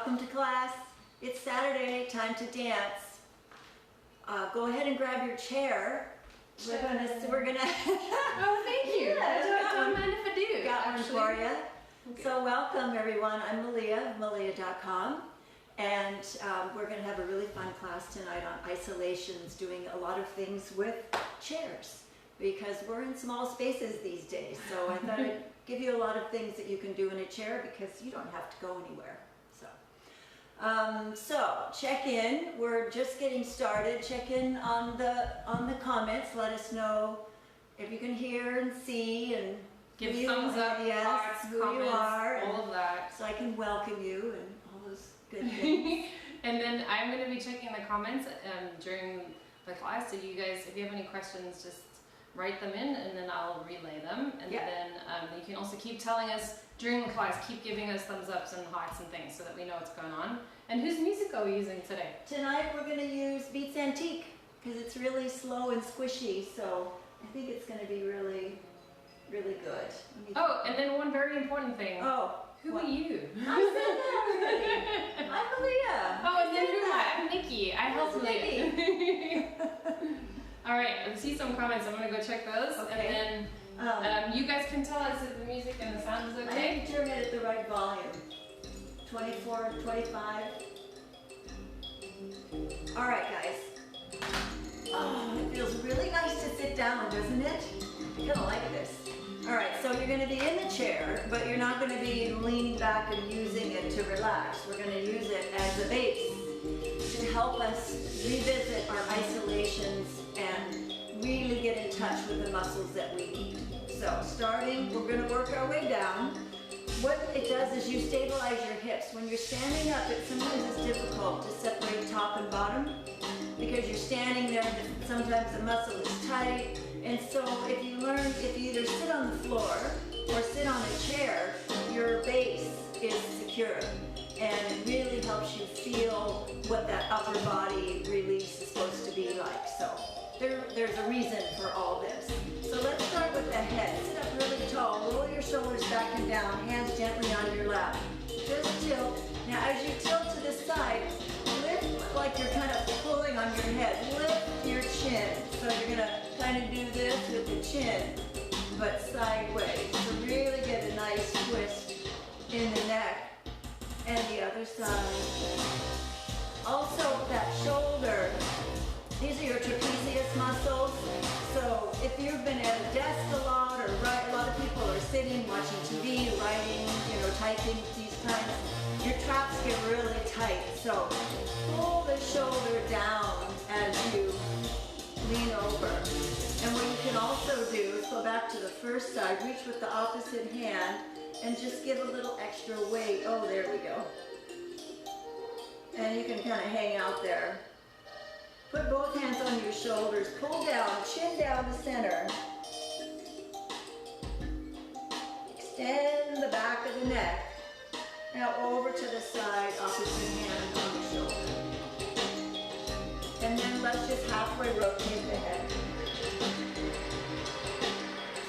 welcome to class. It's Saturday, time to dance. Go ahead and grab your chair. We're gonna Oh, thank you. Yeah, Don't mind if I do. got one for you. Okay. So welcome everyone. I'm Meleah, Meleah.com. And we're gonna have a really fun class tonight on isolations, doing a lot of things with chairs because we're in small spaces these days. So I thought I'd give you a lot of things that you can do in a chair because you don't have to go anywhere. So check in. We're just getting started. Check in on the comments. Let us know if you can hear and see and give thumbs up, hearts, who comments, you are, all of that, so I can welcome you and all those good things. And then I'm going to be checking the comments during the class. So you guys, if you have any questions, just write them in and then I'll relay them. And then you can also keep telling us during the class, keep giving us thumbs ups and hearts and things so that we know what's going on. And whose music are we using today? Tonight we're going to use Beats Antique because it's really slow and squishy, so I think it's going to be really, really good. Oh, and then one very important thing. Oh. Who are you? I said that already. I'm Meleah. Oh, and then who am I? I'm Nikki. I help Nikki. All right, I see some comments. I'm going to go check those. Okay. And then you guys can tell us if the music and the sound is okay. I need to turn it at the right volume. 24, 25. All right, guys. Oh, it feels really nice to sit down, doesn't it? I kind of like this. All right, so you're going to be in the chair, but you're not going to be leaning back and using it to relax. We're going to use it as a base to help us revisit our isolations and really get in touch with the muscles that we need. So starting, we're going to work our way down. What it does is you stabilize your hips. When you're standing up, it sometimes is difficult to separate top and bottom because you're standing there and sometimes the muscle is tight. And so if you either sit on the floor or sit on a chair, your base is secure. And it really helps you feel what that upper body release is supposed to be like. So there's a reason for all this. So let's start with the head. Sit up really tall, roll your shoulders back and down, hands gently on your lap. Just tilt. Now as you tilt to the side, lift like you're kind of pulling on your head. Lift your chin. So you're going to kind of do this with the chin, but sideways. So really get a nice twist in the neck. And the other side. Also that shoulder, these are your trapezius muscles. So if you've been at a desk a lot or a lot of people are sitting, watching TV, writing, typing these times, your traps get really tight. So pull the shoulder down as you lean over. And what you can also do is go back to the first side, reach with the opposite hand, and just give a little extra weight. Oh, there we go. And you can kind of hang out there. Put both hands on your shoulders. Pull down, chin down to center. Extend the back of the neck. Now over to the side, opposite hand on the shoulder. And then let's just halfway rotate the head.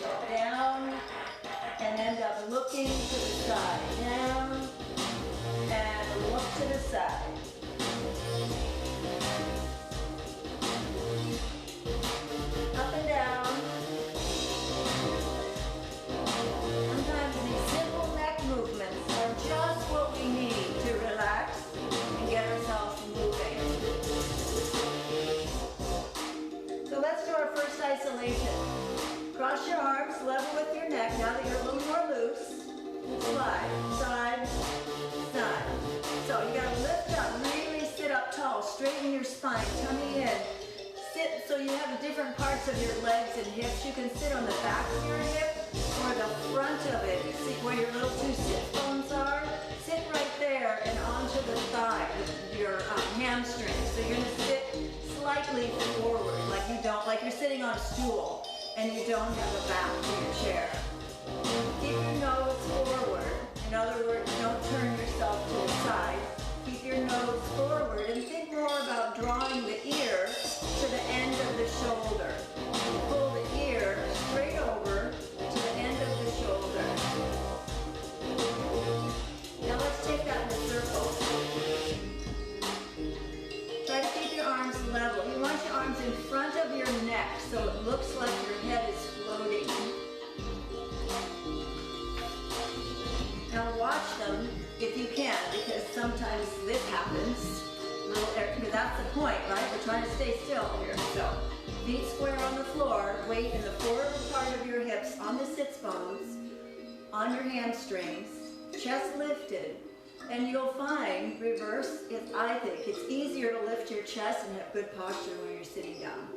So down. And end up looking to the side, down, and look to the side. Up and down. Sometimes these simple neck movements are just what we need to relax and get ourselves moving. So let's do our first isolation. Cross your arms, level with your neck. Now that you're a little more loose, slide, side, side. So you gotta lift up, really sit up tall, straighten your spine, tummy in. Sit so you have different parts of your legs and hips. You can sit on the back of your hip or the front of it. See where your little two sit bones are? Sit right there and onto the thigh with your hamstring. So you're gonna sit slightly forward, like you're sitting on a stool. And you don't have a back to your chair. Keep your nose forward. In other words, don't turn yourself to the side. Keep your nose forward and think more about drawing the ear to the end of the shoulder. Pull the ear straight over to the end of the shoulder. Now let's take that in a circle. as this happens, because that's the point, right? We're trying to stay still here. So feet square on the floor, weight in the forward part of your hips, on the sits bones, on your hamstrings, chest lifted. And you'll find, reverse, I think it's easier to lift your chest and have good posture when you're sitting down.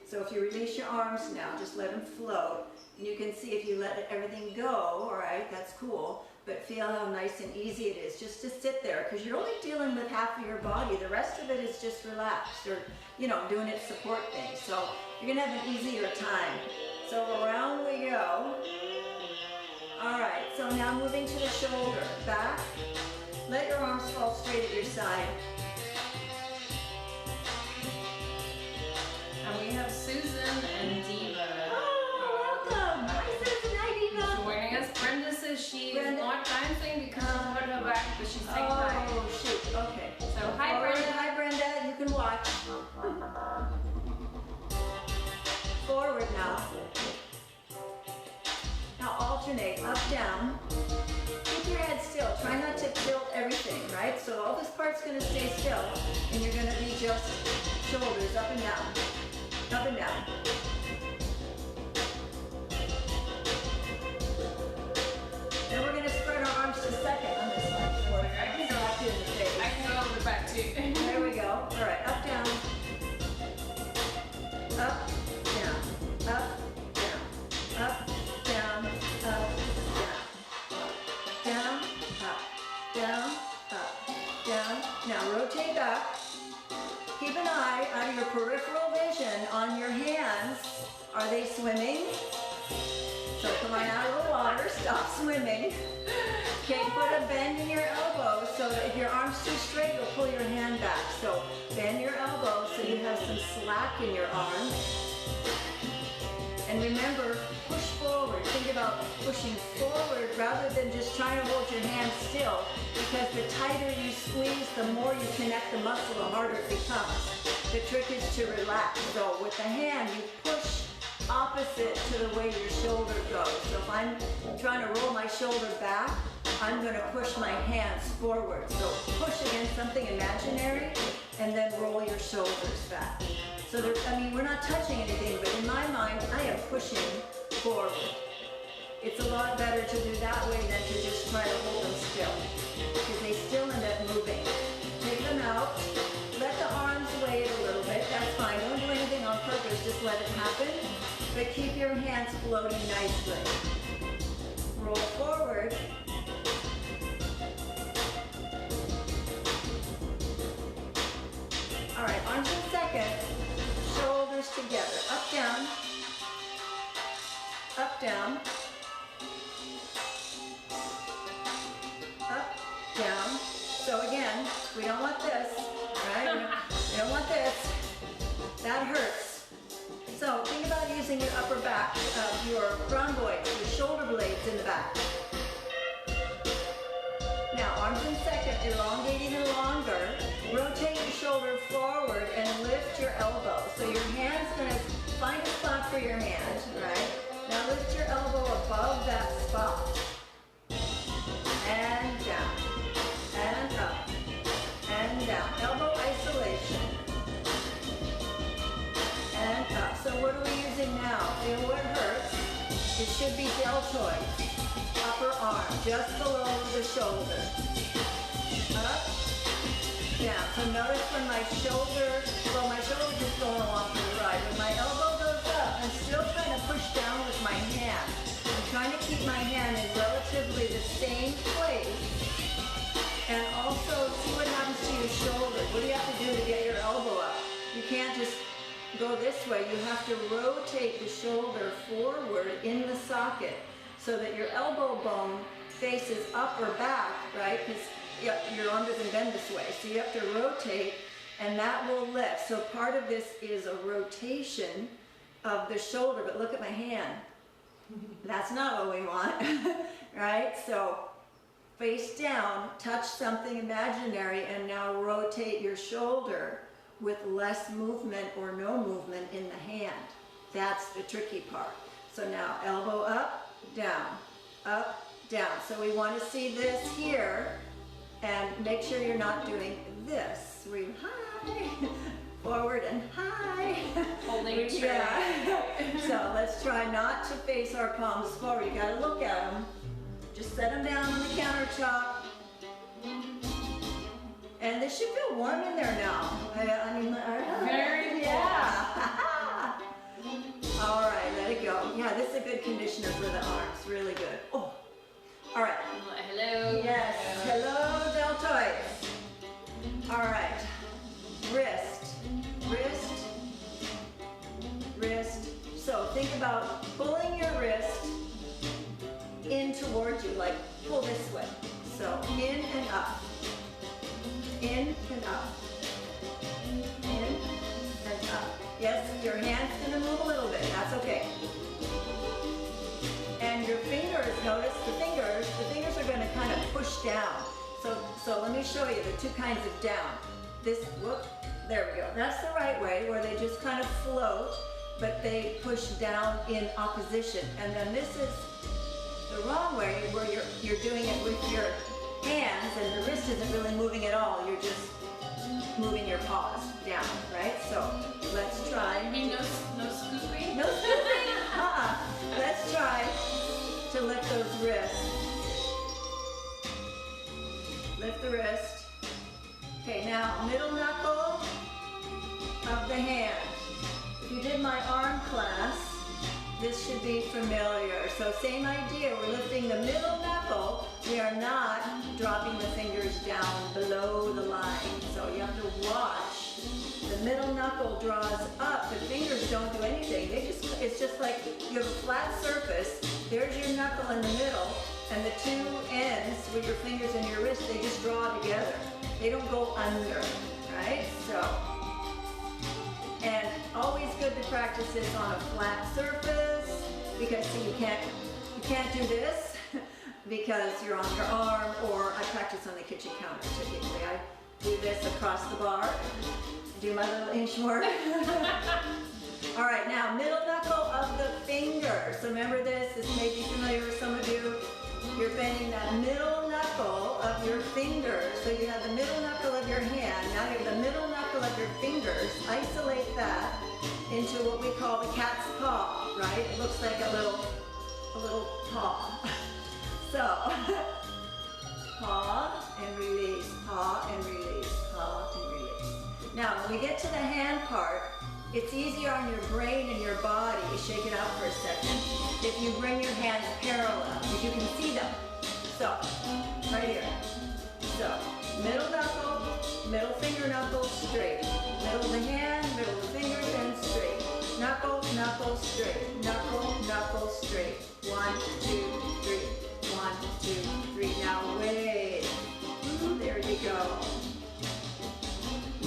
So if you release your arms now, just let them float. And you can see if you let everything go, all right, that's cool. But feel how nice and easy it is just to sit there, because you're only dealing with half of your body. The rest of it is just relaxed, or, you know, doing its support thing. So you're gonna have an easier time. So around we go. All right, so now moving to the shoulder, back. Let your arms fall straight at your side. And we have Susan and Diva. Oh, welcome. Hi, Susan. Hi, Diva. Joining us. Brenda says she's Brenda. not dancing because she hurt her back, but she's saying hi. Oh, shoot. Okay. So hi, Forward. Brenda. Hi, Brenda. You can watch. Forward now. Now alternate, up, down. Keep your head still. Try not to tilt everything, right? So all this part's going to stay still, and you're going to be just shoulders up and down. Up and down. Then we're going to spread our arms to second on this side. I can slap you in the face. I can go over the back too. There we go. All right, up, down. Up, down. Up, down. Up, down. Up, down. Down, up, down, up, down. Now rotate back. Keep an eye on your peripheral vision on your hands. Are they swimming? So come on out of the water, stop swimming. Okay, put a bend in your elbow so that if your arm's too straight, you'll pull your hand back. So bend your elbow so you have some slack in your arm. And remember, push forward. Think about pushing forward rather than just trying to hold your hand still, because the tighter you squeeze, the more you connect the muscle, the harder it becomes. The trick is to relax. So with the hand, you push opposite to the way your shoulder goes. So if I'm trying to roll my shoulder back, I'm going to push my hands forward. So push against something imaginary and then roll your shoulders back. So there, I mean, we're not touching anything, but in my mind, I am pushing forward. It's a lot better to do that way than to just try to hold them still, because they still end up moving. Take them out. Let the arms wave a little bit. That's fine. Don't do anything on purpose. Just let it happen. But keep your hands floating nicely. Roll forward. All right, arms in second. Shoulders together. Up, down. Up, down. Up, down. So again, we don't want this, right? We don't want this. That hurts. So think about using your upper back, your rhomboids, your shoulder blades in the back. Now, arms in second, elongate even longer. Rotate your shoulder forward and lift your elbow. So your hand's gonna find a spot for your hand, right? Now lift your elbow above that spot. And down. And up. And down. Elbow isolation. And up. So what are we using now? Feel what hurts. It should be deltoids. Upper arm, just below the shoulder. Up, down. So notice when my shoulder just going along for the ride. When my elbow goes up, I'm still trying to push down with my hand. I'm trying to keep my hand in relatively the same place. And also see what happens to your shoulder. What do you have to do to get your elbow up? You can't just go this way. You have to rotate the shoulder forward in the socket so that your elbow bone faces up or back, right? Because your arm doesn't bend this way. So you have to rotate, and that will lift. So part of this is a rotation of the shoulder, but look at my hand. That's not what we want, right? So face down, touch something imaginary, and now rotate your shoulder with less movement or no movement in the hand. That's the tricky part. So now elbow up, down, up, down. So we want to see this here, And make sure you're not doing this. We high, forward and high. Holding true. Yeah. So let's try not to face our palms forward. You gotta look at them. Just set them down on the countertop. And this should feel warm in there now. I mean, Very cool. Yeah. All right, let it go. Yeah, this is a good conditioner for the arms. Really good. Oh. All right. Hello. Yes. Hello, deltoids. All right. Wrist. Wrist. Wrist. So think about pulling your wrist in towards you, like pull this way. So in and up. In and up. In and up. Yes, your hand's gonna move a little bit. That's okay. And your fingers, notice the fingers are gonna kind of push down. So let me show you the two kinds of down. This, whoop, there we go. That's the right way, where they just kind of float, but they push down in opposition. And then this is the wrong way, where you're doing it with your hands and the wrist isn't really moving at all. You're just moving your paws down, right? So let's try. I mean, no scooping? No scooping? Let's try to lift those wrists. Lift the wrist. Okay, now middle knuckle of the hand. If you did my arm class, this should be familiar. So same idea, we're lifting the middle knuckle. We are not dropping the fingers down below the line. So you have to watch. The middle knuckle draws up. The fingers don't do anything. It's just like you have a flat surface. There's your knuckle in the middle, and the two ends with your fingers and your wrist, they just draw together. They don't go under, right? So, and always good to practice this on a flat surface, because see, you can't do this because you're on your arm, or I practice on the kitchen counter typically. I do this across the bar, do my little inchworm. All right, now middle knuckle of the finger. So remember this may be familiar with some of you. You're bending that middle knuckle of your fingers. So you have the middle knuckle of your hand. Now you have the middle knuckle of your fingers. Isolate that into what we call the cat's paw, right? It looks like a little paw. So, paw and release, paw and release, paw and release. Now, when we get to the hand part, it's easier on your brain and your body. Shake it out for a second. If you bring your hands parallel, if you can see them. So, right here. So, middle knuckle, middle finger knuckle, straight. Middle of the hand, middle of the fingers, and straight. Knuckle, knuckle, straight. Knuckle, knuckle, straight. 1, 2, 3. 1, 2, 3. Now wave. There you go.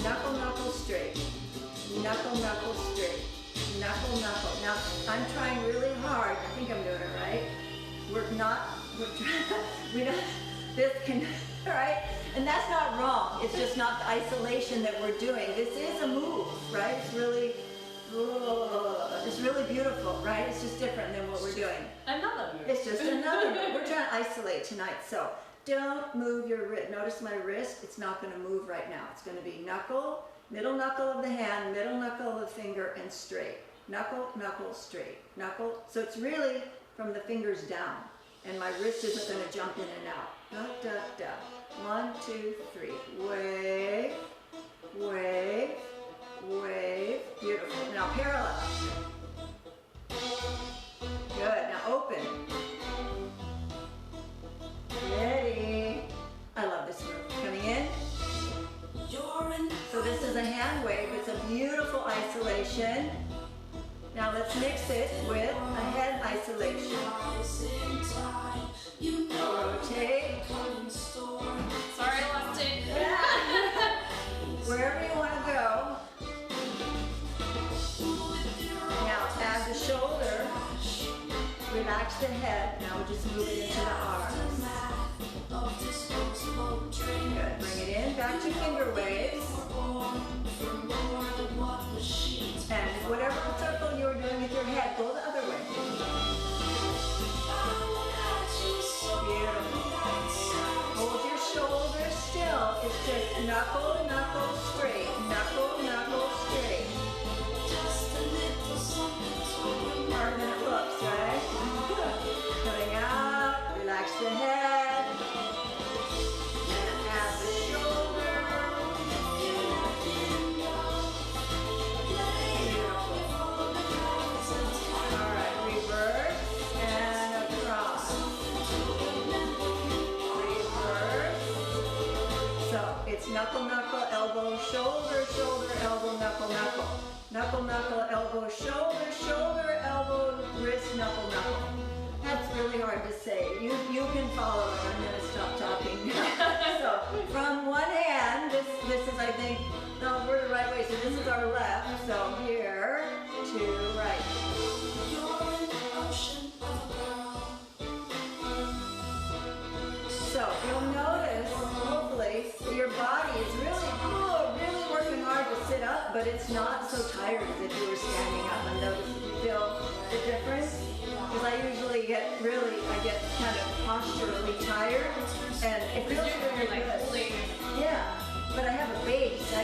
Knuckle, knuckle, straight. Knuckle, knuckle, straight. Knuckle, knuckle. Now, I'm trying really hard. I think I'm doing it right. This can, right? And that's not wrong. It's just not the isolation that we're doing. This is a move, right? It's really beautiful, right? It's just different than what we're doing. Another move. It's just another move. We're trying to isolate tonight. So don't move your wrist. Notice my wrist. It's not going to move right now. It's going to be knuckle, middle knuckle of the hand, middle knuckle of the finger, and straight. Knuckle, knuckle, straight. Knuckle. So it's really from the fingers down. And my wrist isn't going to jump in and out. Da, da, da. 1, 2, 3. Wave, wave, wave. Beautiful. Now parallel. Good. Now open. Ready. I love this move. Coming in. So this is a hand wave. It's a beautiful isolation. Now let's mix it with a head isolation. Rotate. Sorry, I lost it. Wherever you want to go. Now add the shoulder. Relax the head. Now we'll just move it into the arms. Good. Bring it in. Back to finger waves. And whatever circle you're doing with your head, go the other way. Beautiful. Hold your shoulders knuckle, knuckle, straight. Knuckle, knuckle, straight. Harder than it looks, right? Coming out, relax the head. And add the shoulder. Alright, reverse and across. Reverse. So it's knuckle, knuckle, elbow, shoulder, shoulder, elbow, knuckle, knuckle. Knuckle, knuckle, elbow, shoulder, shoulder, elbow, wrist, knuckle, knuckle. That's really hard to say. You can follow it. I'm going to stop talking. So from one hand, this is I think, no, we're the right way. So this is our left. So here to right. So you'll notice, hopefully, your body is really cool, really working hard to sit up, but it's not so tired as if you were standing up. And notice if you feel the difference. Because I usually get kind of posturally tired, and it feels really good. Yeah, but I have a base, so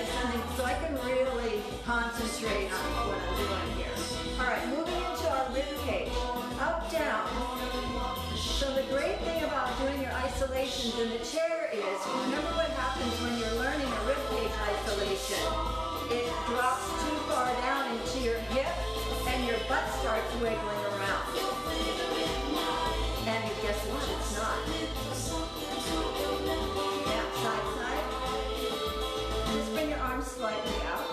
I can really concentrate on what I'm doing here. All right, moving into our rib cage, up, down. So the great thing about doing your isolations in the chair is, remember what happens when you're learning a rib cage isolation. It drops too far down into your hip, and your butt starts wiggling around. And guess what? It's not. Yeah, side, side. Just bring your arms slightly out.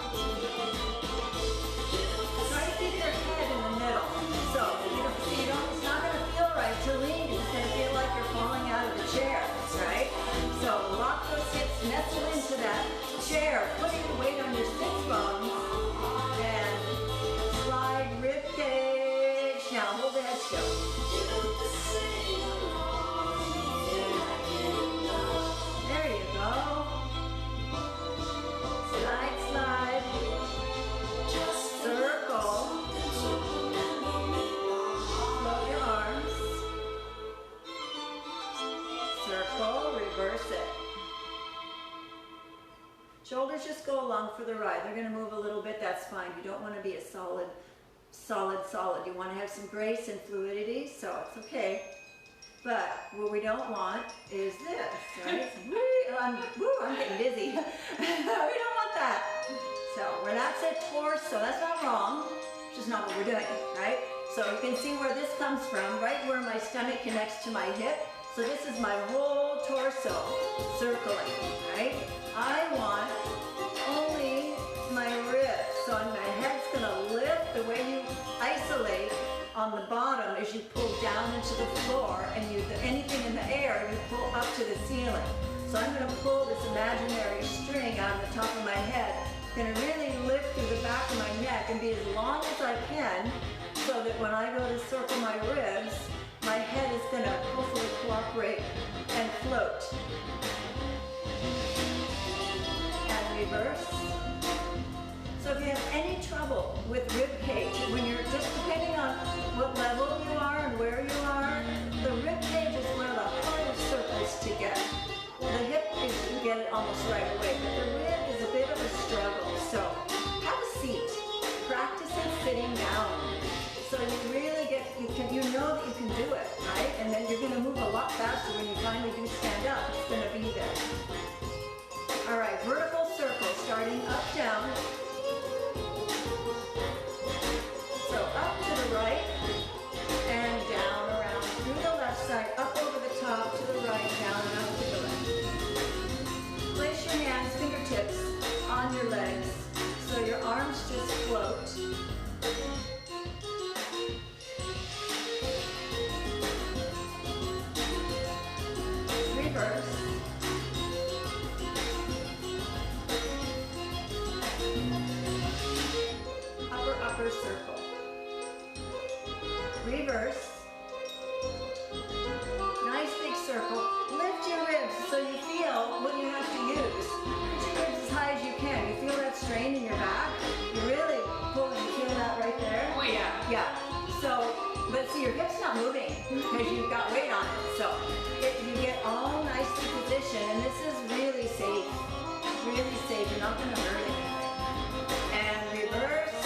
Try to keep your head in the middle. So, it's not going to feel right to lean. It's going to feel like you're falling out of the chair, right? So, lock those hips, nestle into that chair, putting the weight on your sits bones, and slide rib cage. Now, hold the head still. There you go. Slide, slide. Circle. Float your arms. Circle, reverse it. Shoulders just go along for the ride. They're going to move a little bit, that's fine. You don't want to be a solid. You want to have some grace and fluidity, so it's okay. But what we don't want is this, right? I'm getting dizzy. We don't want that. So relax that torso. That's not wrong. It's just not what we're doing, right? So you can see where this comes from, right where my stomach connects to my hip. So this is my whole torso circling, right? I want only my ribs. So my head's going to lift. The way you isolate on the bottom is you pull down into the floor, and anything in the air, you pull up to the ceiling. So I'm going to pull this imaginary string out of the top of my head. I'm going to really lift through the back of my neck and be as long as I can, so that when I go to circle my ribs, my head is going to hopefully cooperate and float. And reverse. So if you have any trouble with rib cage, when you're just depending on what level you are and where you are, the rib cage is one of the hardest circles to get. The hip is, you get it almost right away, but the rib is a bit of a struggle. So have a seat. Practice it sitting down. So you really you know that you can do it, right? And then you're going to move a lot faster when you finally do stand up. It's going to be there. All right, vertical circle, starting up, down. So up to the right, and down, around, through the left side, up over the top, to the right, down, and up to the left. Place your hands, fingertips, on your legs, so your arms just float. Reverse. Upper circle. Reverse. Nice big circle. Lift your ribs so you feel what you have to use. Put your ribs as high as you can. You feel that strain in your back? You're really pulling. You feel that right there? Oh yeah. Yeah. So, but see, your hip's not moving because you've got weight on it. So, you get all nicely invert anything. And reverse.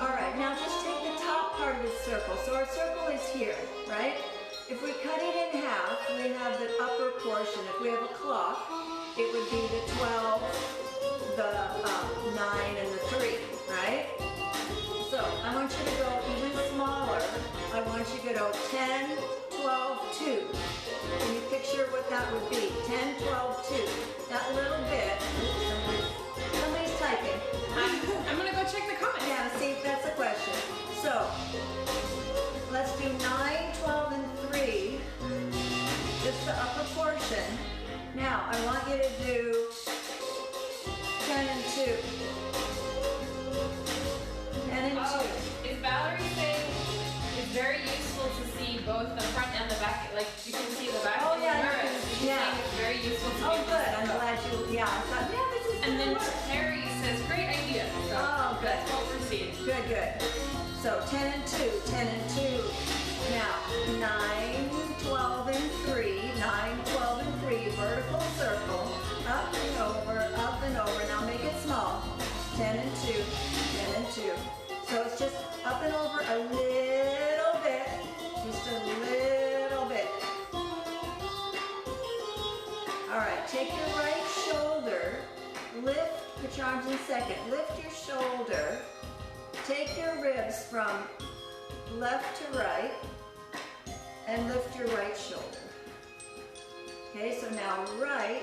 All right, now just take the top part of the circle. So our circle is here, right? If we cut it in half, we have the upper portion. If we have a clock, it would be the 12, the 9, and the 3, right? So I want you to go even smaller. I want you to go 10, 12, 2. Can you picture what that would be? 10, 12, 2. That little bit. Somebody's typing. I'm gonna go check the comments. Yeah, see if that's a question. So let's do 9, 12, and 3. Just the upper portion. Now I want you to do 10 and 2. 10 and 2. Is Valerie saying it's very useful to see both the front and the back? Like you can see the back. Oh, and yeah, the mirror. you can- She's yeah. saying it's very useful to Oh, be good. I'm able to- glad you. Yeah, I thought. Yeah, this is. And then gonna work. Terry says, great idea. So Oh, good. let's all proceed. Good, good. So 10 and 2, 10 and 2. Now 9, 12, and 3. 9, 12, and 3. Vertical circle. Up and over, up and over. Now make it small. 10 and 2, 10 and 2. So it's just up and over a little bit. Just a little bit. All right, take your right shoulder. Lift, put your arms in second. Lift your shoulder. Take your ribs from left to right and lift your right shoulder. Okay, so now right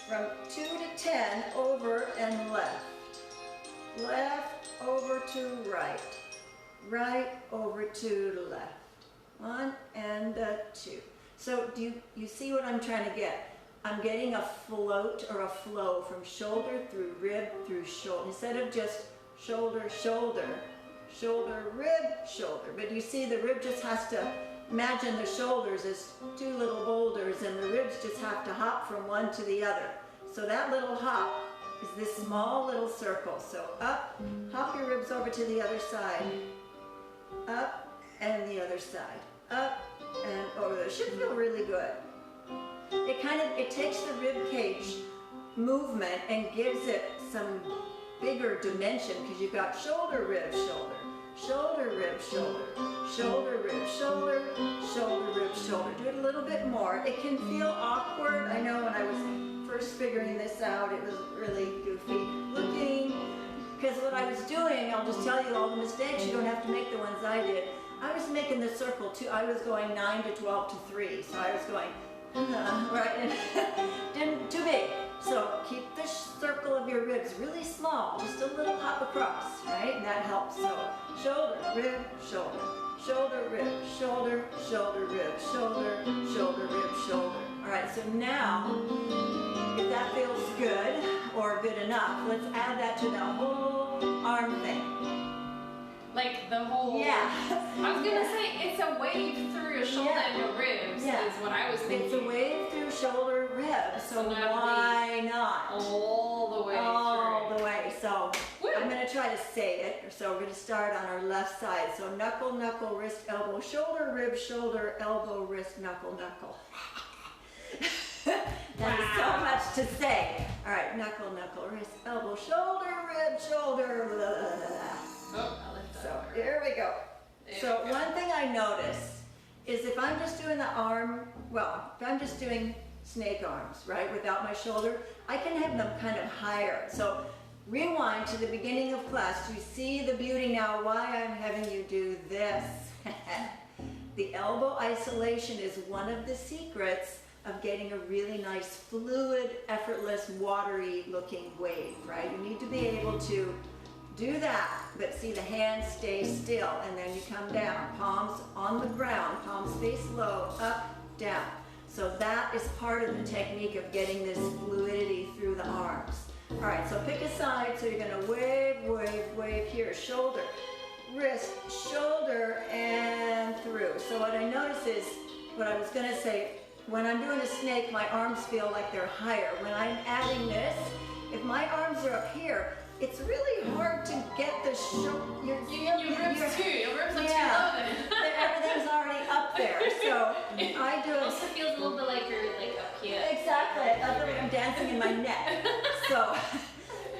from 2 to 10 over and left. Left over to right. Right over to left. 1 and 2. So do you see what I'm trying to get? I'm getting a float or a flow from shoulder through rib through shoulder. Instead of just shoulder, shoulder, shoulder, rib, shoulder. But you see the rib just has to, imagine the shoulders as 2 little boulders and the ribs just have to hop from one to the other. So that little hop is this small little circle. So up, hop your ribs over to the other side. Up and the other side. Up and over there. Should feel really good. It takes the rib cage movement and gives it some bigger dimension because you've got shoulder, rib, shoulder, shoulder, rib, shoulder, shoulder, rib, shoulder, shoulder, rib, shoulder. Do it a little bit more. It can feel awkward. I know when I was first figuring this out, it was really goofy looking because what I was doing, I'll just tell you all the mistakes. You don't have to make the ones I did. I was making the circle too. I was going 9 to 12 to 3. So I was going, right, and too big. So keep the circle of your ribs really small, just a little hop across, right? And that helps. So shoulder, rib, shoulder, shoulder, rib, shoulder, shoulder, rib, shoulder, shoulder, rib, shoulder. All right, so now, if that feels good or good enough, let's add that to the whole arm thing. Like the whole... Yeah. I was going to say, it's a wave through your shoulder and your ribs is what I was thinking. It's a wave through shoulder, rib, so why not? All the way All through. the way. So Woo. I'm going to try to say it. So we're going to start on our left side. So knuckle, knuckle, wrist, elbow, shoulder, rib, shoulder, elbow, wrist, knuckle, knuckle. That is so much to say. All right, knuckle, knuckle, wrist, elbow, shoulder, rib, shoulder, blah, blah, blah, blah. Oh, I left that So over. here we go. There So we go. one thing I notice is if I'm just doing the arm, well, if I'm just doing snake arms, right, without my shoulder, I can have them kind of higher. So rewind to the beginning of class. Do you see the beauty now why I'm having you do this? The elbow isolation is one of the secrets of getting a really nice, fluid, effortless, watery looking wave, right? You need to be able to do that, but see the hands stay still, and then you come down, palms on the ground, palms face low, up, down. So that is part of the technique of getting this fluidity through the arms. All right, so pick a side, so you're gonna wave, wave, wave here, shoulder, wrist, shoulder, and through. So what I notice is, what I was gonna say, when I'm doing a snake, my arms feel like they're higher. When I'm adding this, if my arms are up here, it's really hard to get the Your ribs too. Your ribs are too yeah, low then. everything's already up there. So I do It it. also feels a little bit like you're like up here. Exactly. I feel like I'm dancing dancing in my neck. So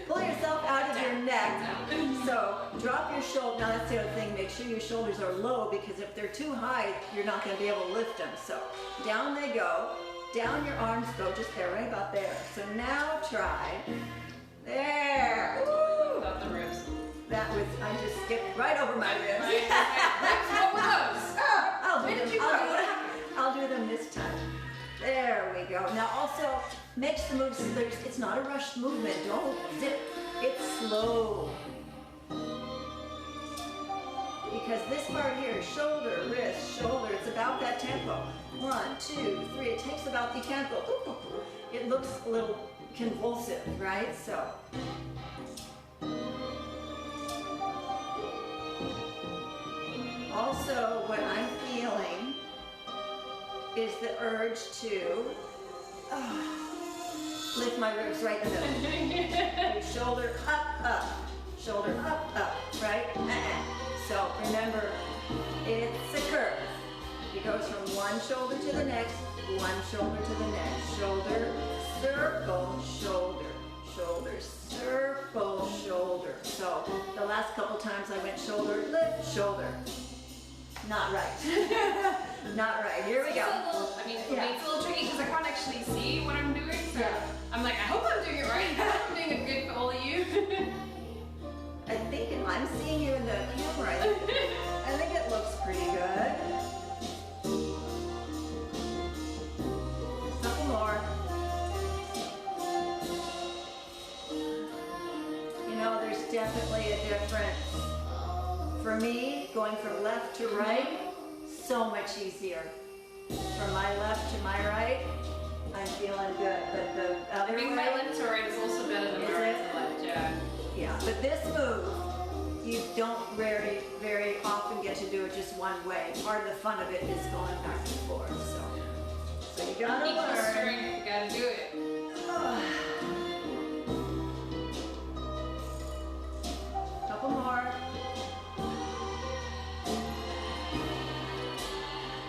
pull yourself out of your neck. So drop your shoulder. Now that's the other thing. Make sure your shoulders are low, because if they're too high, you're not going to be able to lift them. So down they go. Down your arms go. Just there, right about there. So now try. There. Woo. Without the ribs. That was, I just skipped right over my ribs. Ribs, what were those? I'll do them this time. There we go. Now also, makes the moves, it's not a rushed movement. Don't zip. It's slow. Because this part here, shoulder, wrist, shoulder, it's about that tempo. 1, 2, 3. It takes about the tempo. It looks a little convulsive, right? So. Also, what I'm feeling is the urge to lift my ribs right in the middle. Shoulder up, shoulder up, right? So remember, it's a curve. It goes from one shoulder to the next, one shoulder to the next. Shoulder, circle, shoulder, shoulder, circle, shoulder. So the last couple times I went shoulder, lift, shoulder. Not right. Not right. Here we go. For me, it's a little tricky because I can't actually see what I'm doing. So I'm like, I hope I'm doing it right. I hope I'm doing it good for all of you. I think I'm seeing you in the camera. I think it looks pretty good. A couple more. You know, there's definitely a difference. For me, going from left to right, so much easier. From my left to my right, I'm feeling good. But the other I think way, my left to right is also better than my right to left, yeah. Yeah, but this move, you don't very, very often get to do it just one way. Part of the fun of it is going back and forth. So you gotta Equal learn. strength, you gotta do it. Couple more.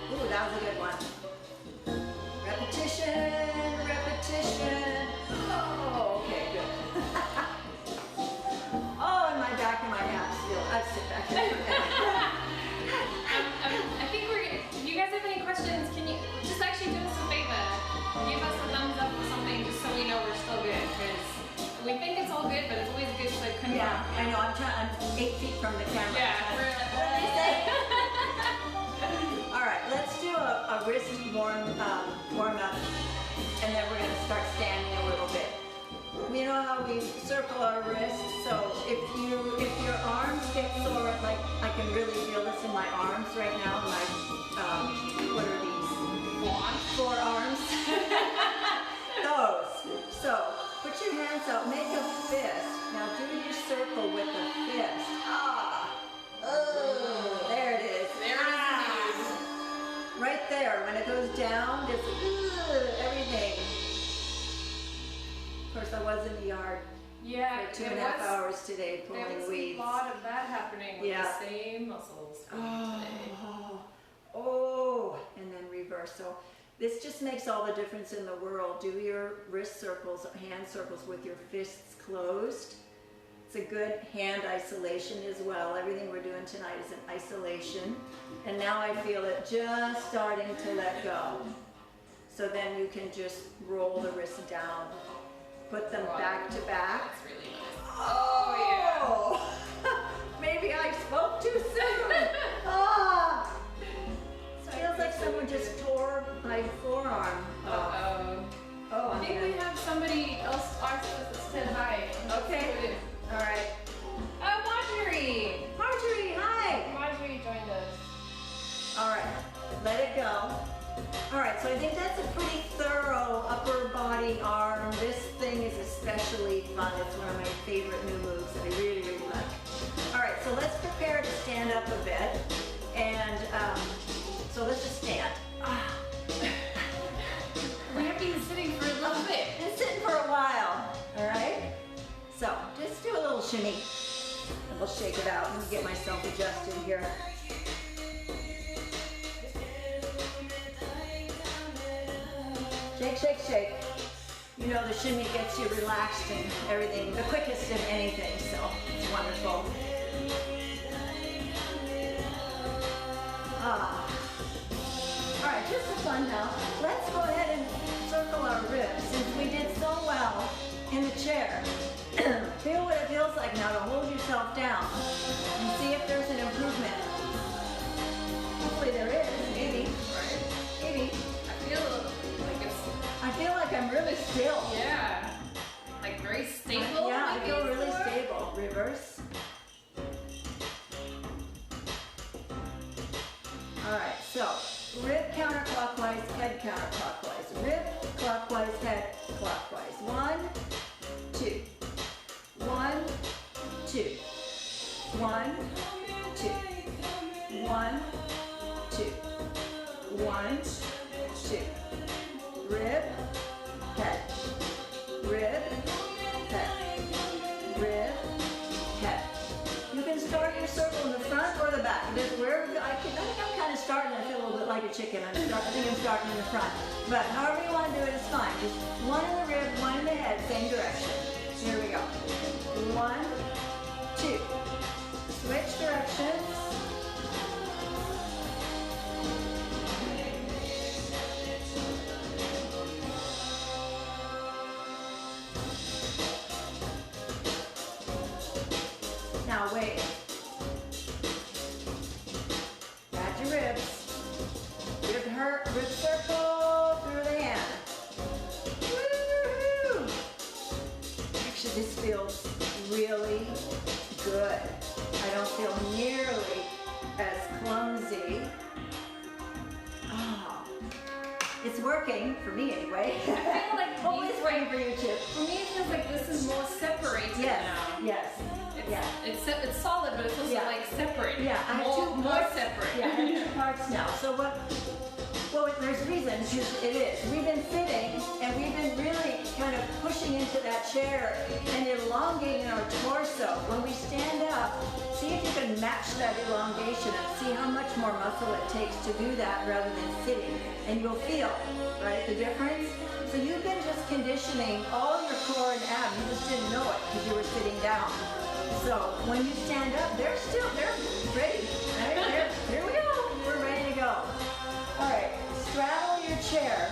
Ooh, that was a good one. Repetition, repetition. Oh, okay, good. Oh, and my back and my abs feel. I sit back here for a minute. I think if you guys have any questions, can you just actually do us a favor? Give us a thumbs up or something just so we know we're still good, because we think it's all good, but it's always good to confirm. Yeah, I know. I'm 8 feet from the camera. Yeah, we're like, what did you say? All right, let's do a wrist warm up, and then we're gonna start standing a little bit. You know how we circle our wrists? So if your arms get sore, like I can really feel this in my arms right now. My what are these? Forearms. Those. So put your hands out. Make a fist. Now do your circle with the fist. There it is. There it is. Right there. When it goes down, just everything. Of course, I was in the yard for 2.5 hours today pulling weeds. There was a lot of that happening with the same muscles today. Oh, and then reverse. So this just makes all the difference in the world. Do your wrist circles, hand circles with your fists closed. It's a good hand isolation as well. Everything we're doing tonight is an isolation. And now I feel it just starting to let go. So then you can just roll the wrists down. Put them back to back. That's really nice. Oh, yeah. Maybe I spoke too soon. Feels like someone just tore my forearm off. Oh, I think we have somebody else that said hi. Okay. All right. Marjorie. Marjorie, hi. Marjorie joined us. All right. Let it go. All right, so I think that's a pretty thorough upper body arm. This thing is especially fun. It's one of my favorite new moves that I really, really like. All right, so let's prepare to stand up a bit. And so let's just stand. We have been sitting for a little bit. Been sitting for a while, all right? So just do a little shimmy. And we'll shake it out. Let me get myself adjusted here. Shake, shake, shake. You know, the shimmy gets you relaxed and everything, the quickest of anything, so it's wonderful. Ah. All right, just for fun now, let's go ahead and circle our ribs. Since we did so well in the chair, feel what it feels like now to hold yourself down and see if there's an improvement. Hopefully there is, maybe, right? Maybe. I feel like I'm really still. Yeah. Like very stable. Yeah, I maybe feel really more? stable. Reverse. All right, so rib counterclockwise, head counterclockwise. Rib clockwise, head clockwise. 1, 2. 1, 2. 1, 2. 1, 2. 1, 2. Rib, head. Rib, head. Rib, head. You can start your circle in the front or the back. I think I'm kind of starting to feel a little bit like a chicken. I think I'm starting in the front. But however you want to do it is fine. Just one in the rib, one in the head, same direction. Here we go. 1, 2. Switch directions. Now wait. Got your ribs. Rib circle through the hand. Woo-hoo! Actually, this feels really good. I don't feel nearly as clumsy. Oh, it's working for me anyway. I feel like Hopefully it's working for you too. For me, it feels like this is more separated Yes, now. yes. Yeah. It's solid, but it's also Yeah. like separate. Yeah, I have two more parts. separate. Yeah, I have 2 parts now. So what? Well, there's reasons. It is. We've been sitting and we've been really kind of pushing into that chair and elongating our torso. When we stand up, see if you can match that elongation and see how much more muscle it takes to do that rather than sitting. And you'll feel, right, the difference. So you've been just conditioning all your core and abs. You just didn't know it because you were sitting down. So when you stand up, they're ready. Right? Here we go. We're ready to go. All right, straddle your chair.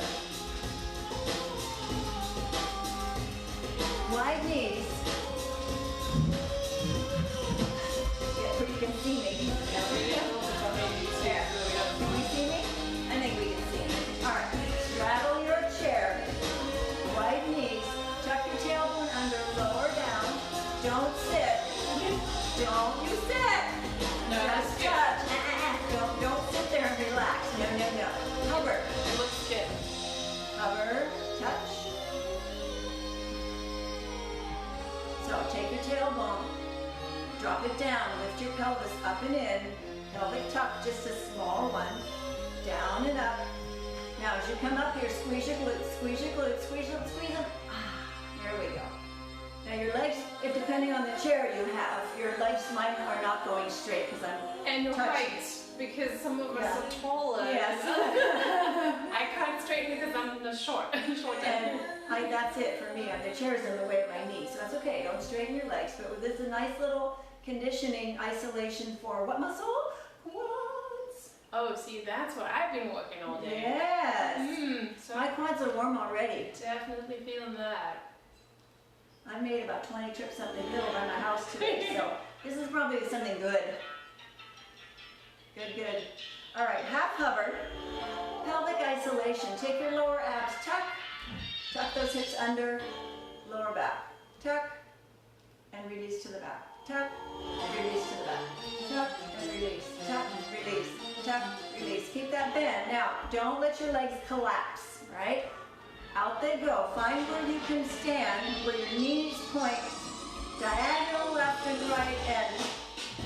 Wide knees. Yeah, so you can see me. Yeah. Can we see me? I think we can see me. All right, straddle your chair. Wide knees. Tuck your tailbone under, lower down. Don't sit. Don't you sit. No, Just touch. Don't sit there and relax. No, no, no. Hover. It looks good. Hover. Touch. So take your tailbone. Drop it down. Lift your pelvis up and in. Pelvic tuck, just a small one. Down and up. Now as you come up here, squeeze your glutes. Squeeze your glutes. Squeeze them. Squeeze them. There we go. Now your legs, depending on the chair you have, your legs are not going straight because I'm And your touching. height, because some of us Yeah. are taller. Yes. I can't straighten because I'm the short. And that's it for me. The chair's in the way of my knees, so that's okay. Don't straighten your legs. But this is a nice little conditioning isolation for what muscle? Quads. Oh, see, that's what I've been working all day. Yes. So My quads are warm already. definitely feeling that. I made about 20 trips up the hill around my house today, so this is probably something good. Good, good. All right, half hover. Pelvic isolation. Take your lower abs, tuck. Tuck those hips under, lower back. Tuck, and release to the back. Tuck, and release to the back. Tuck, and release. Tuck, release. Tuck, release. Keep that bend. Now, don't let your legs collapse, right? Out they go. Find where you can stand, where your knees point diagonal left and right, and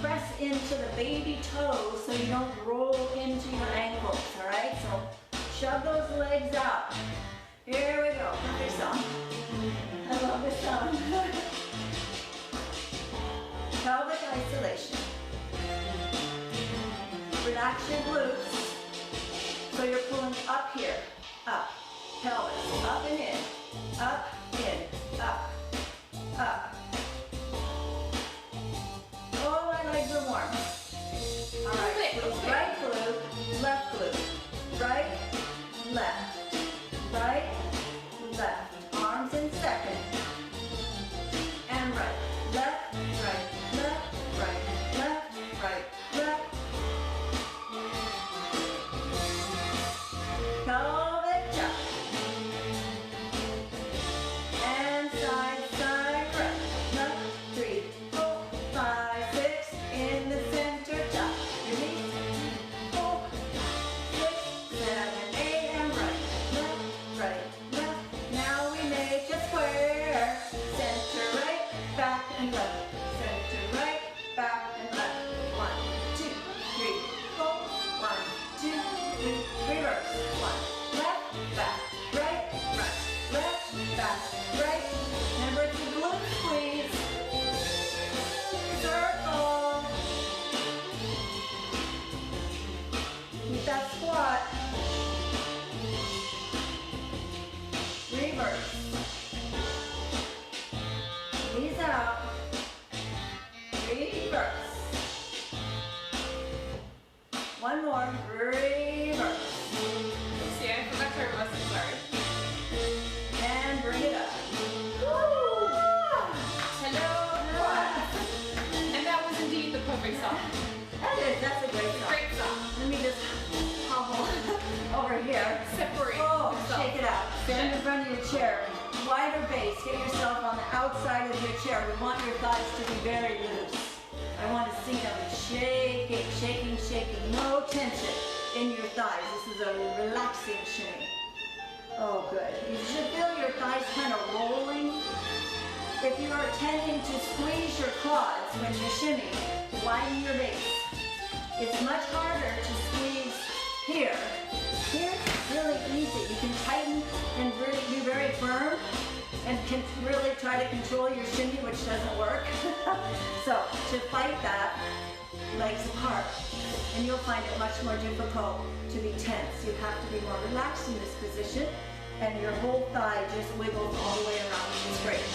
press into the baby toes so you don't roll into your ankles, all right? So shove those legs out. Here we go. Perfect song. I love this song. Pelvic isolation. Relax your glutes. So you're pulling up here, up. Pelvis, up and in, up, left, right, left. Arms in second. And right, left, right, left, right, left, right, left. Pelvic tuck. And side, side, right, left, 3, 4, 5, 6. In the center, tuck. Release. 4, 6, 7, 8, and right, left, right, left. Now we make a square. Center, right, back, and left. Center, right, back, and left. 1, 2, 3, 4. 1, 2, 3. Reverse. 1, left, back, right, front, left, back, right. Remember to glute squeeze. Circle. Keep that squat. Reverse. Knees out. Reverse. One more. Reverse. See, I forgot to reverse it, sorry. And bring it up. Woo! Hello. And that was indeed the perfect song. That's a great song. Great song. Let me just hobble over here. Separate. Oh, yourself. shake it out. Stand in front of your chair. Wider base. Get yourself on the outside of your chair. We want your thighs to be very loose. I want to see them shaking, shaking, shaking. No tension in your thighs. This is a relaxing shimmy. Oh, good. You should feel your thighs kind of rolling. If you are tending to squeeze your quads when you shimmy, widen your base. It's much harder to squeeze here. Here, it's really easy. You can tighten and really be very firm and can really try to control your shimmy, which doesn't work. So, to fight that, legs apart. And you'll find it much more difficult to be tense. You have to be more relaxed in this position, and your whole thigh just wiggles all the way around and straight.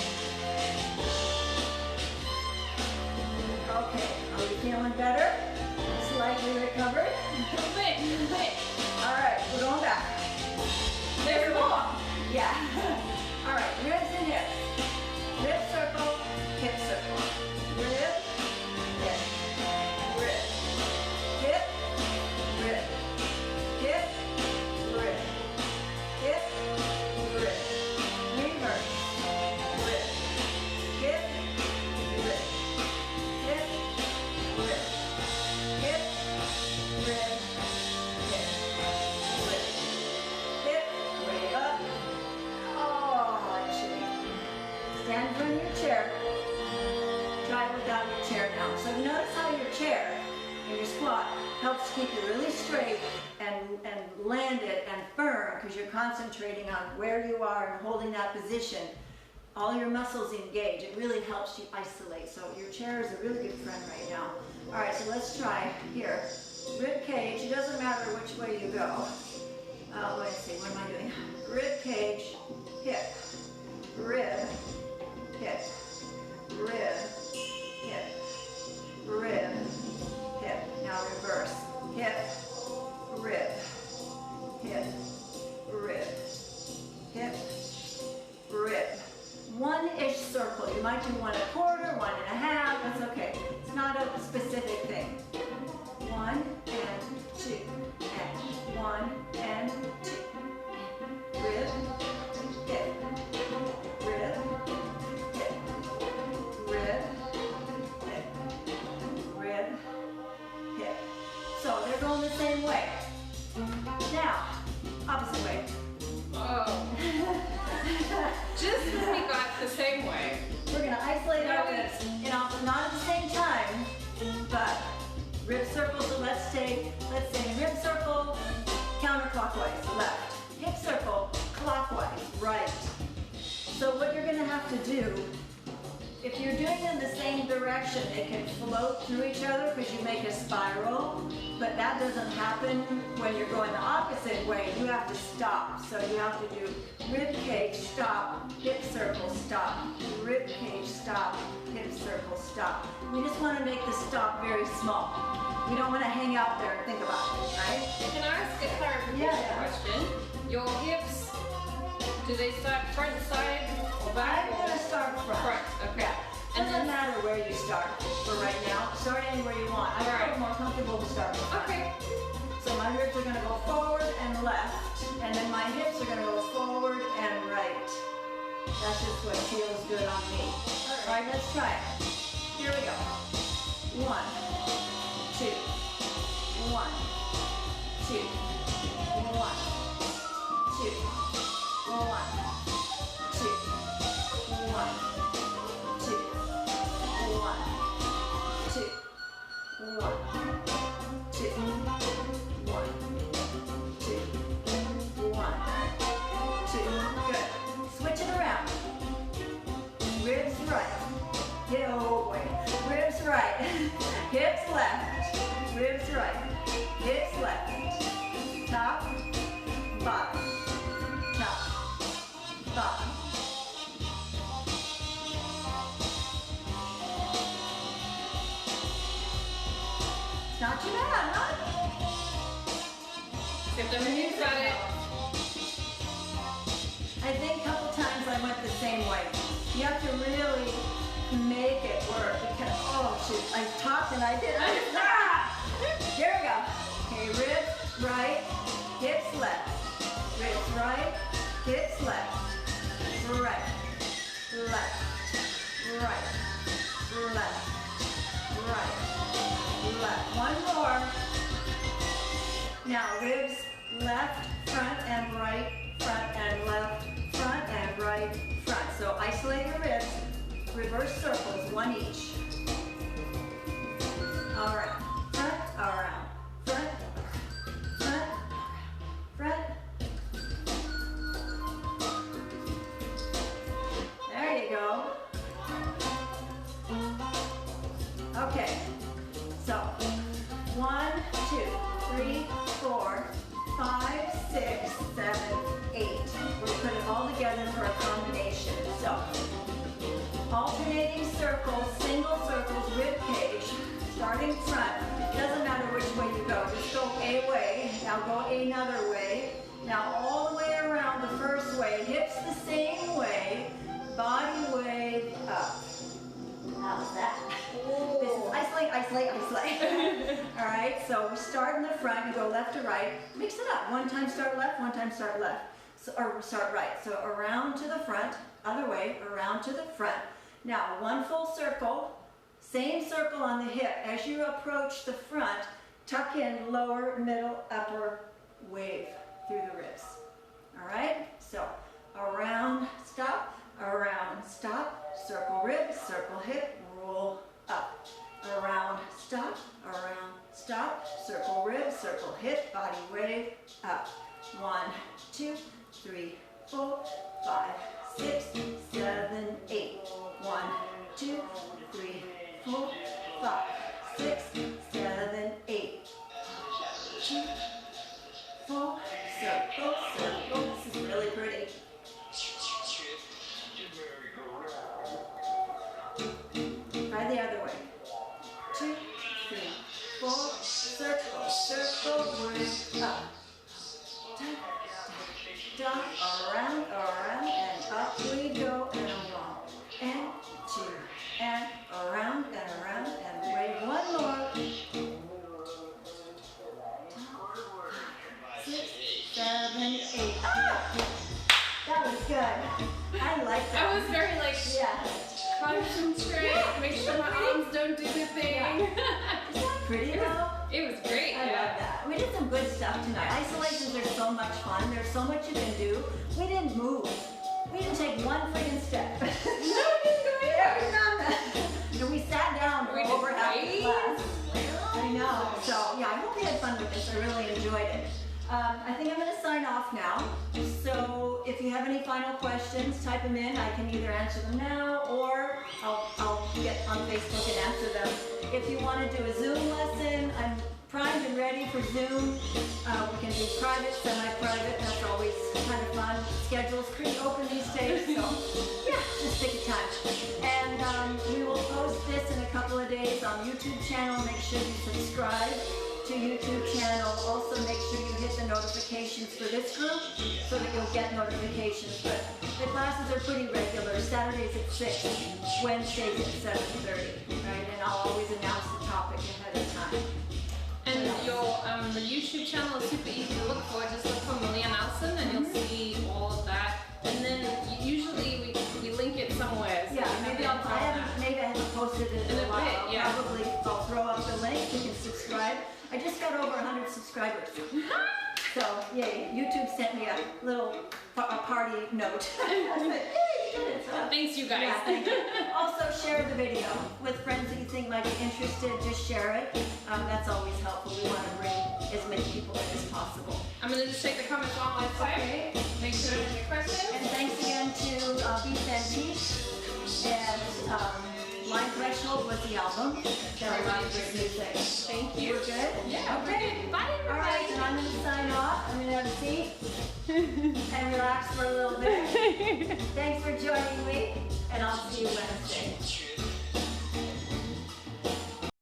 Okay, are we feeling better? Slightly recovered? Wait. All right, we're going back. There's more. Yeah. All right, ribs and hips. Rib circle, hip circle. Rib, hip, rib. Hip, rib. Hip, rib. Hip, rib. Reverse. Rib. Hip, rib. Hip, rib. Hip, rib. Hip, rib. Hip, way up. Oh, and shimmy. Stand in front of your chair. Try it without your chair now. So notice how your chair and your squat helps keep you really straight and landed and firm because you're concentrating on where you are and holding that position. All your muscles engage. It really helps you isolate. So your chair is a really good friend right now. All right, so let's try here. Rib cage. It doesn't matter which way you go. Let's see. What am I doing? Rib cage, hip, rib, hip, rib, hip, rib, hip. Now reverse. Hip, rib, hip, rib, hip, rib. One-ish circle. You might do 1 1/4, 1 1/2. That's okay. It's not a specific thing. 1 and 2 and 1 and 2. Rib, hip, rib, hip, rib, hip, rib, hip. So they're going the same way. Now, opposite way. Oh. Just as we got the same way. We're going to isolate our ribs, not at the same time, but rib circle. So let's say rib circle, counterclockwise, left. Hip circle, clockwise, right. So what you're going to have to do, if you're doing them the same direction, they can float through each other because you make a spiral, but that doesn't happen when you're going the opposite way. You have to stop. So you have to do rib cage, stop, hip circle, stop, rib cage, stop, hip circle, stop. We just want to make the stop very small. We don't want to hang out there and think about it, right? Can I ask a clarification Yeah. question? Your hips, do they start front side or back? I'm gonna start front. Front, okay. Yeah. And Doesn't then, matter where you start for right now. Start anywhere you want. I feel more comfortable to start with front. okay. So my ribs are gonna go forward and left, and then my hips are gonna go forward and right. That's just what feels good on me. All right, let's try it. Here we go. 1, 2, 1, 2, 1, 2, 1, 2, 1, 2, 1, 2, 1, 2, 1, 2, 1, 2. Good. Switch it around. Ribs right. Oh boy. Ribs right. Hips left. Ribs right. Hips left. Top, bottom. Top, bottom. It's not too bad, huh? If the menus got it. I think a couple times I went the same way. You have to really make it work because, oh shoot, I talked and I did. Here we go. Okay, ribs right, hips left. Ribs right, hips left. Right, left, right, left, right, left. One more. Now ribs left, front and right, front and left, front and right, front. So isolate your ribs, reverse circles, one each. All right, front, around, front, front, front. There you go. Okay, so 1, 2, 3, 4, 5, 6, 7, 8. We're putting it all together for a combination. So, alternating circles, single circles, rib cage, starting front. Doesn't matter which way you go, just go a way. Now go another way. Now all the way around the first way, hips the same way, body wave up. How's that? This is isolate, isolate, isolate. All right, so we start in the front and go left to right. Mix it up. One time start left, one time start left. So, or start right. So around to the front, other way, around to the front. Now one full circle, same circle on the hip. As you approach the front, tuck in lower, middle, upper, wave through the ribs. All right, so around, stop, circle ribs, circle hip, roll up. Around, stop, circle ribs, circle hip, body wave, up. 1, 2, 3, 4, 5, 6, 7, 8. 1, 2, 3, 4, 5, 6, 7, 8. 2, 4, circle, circle. This is really pretty. Try the other way. 2, 3, 4, circle, circle, wave, up. Down, around, and up we go, and along. And 2, and around, and wave one more. 6, 7, 8. Ah! That was good. I like that. I was very like, Yeah. concentrate, make sure my arms don't do the thing. Isn't that pretty though? It was great, I love that. We did some good stuff tonight. Isolations are so much fun. There's so much you can do. We didn't move. We didn't take one freaking step. No, we didn't do it. And we sat down for over half the class. I know. So yeah, I hope you had fun with this. I really enjoyed it. I think I'm going to sign off now. So if you have any final questions, type them in. I can either answer them now or I'll get on Facebook and answer them. If you want to do a Zoom lesson, I'm primed and ready for Zoom. We can do private, semi-private. That's always kind of fun. Schedule's pretty open these days, so yeah, just take your time. And we will post this in a couple of days on YouTube channel. Make sure you subscribe to YouTube channel. Also make sure you hit the notifications groups for this group so that you'll get notifications. But the classes are pretty regular. Saturdays at 6, Wednesdays at 7:30, right? And I'll always announce the topic ahead of time. And your the YouTube channel is super easy to look for. Just look for Meleah Nelson and you'll see all of that. And then usually we link it somewhere. So Yeah, maybe I haven't posted it in a while. bit, yeah. I'll throw up the link. You can subscribe. I just got over 100 subscribers. So, yay, YouTube sent me a little party note. I said, hey, you did it. So, Thanks, you guys. yeah, thank you. Also, share the video with friends that you think might be interested. Just share it. That's always helpful. We want to bring as many people in as possible. I'm going to just check the comments one last time. Okay. Make sure there's any questions. And thanks again to Beef and Peach. And Line Threshold was the album. That I wrote with music. Thank you. We're good? Yeah, Okay. we're good. Bye, everybody. All right, and I'm going to sign off. I'm going to have a seat and relax for a little bit. Thanks for joining me, and I'll see you Wednesday.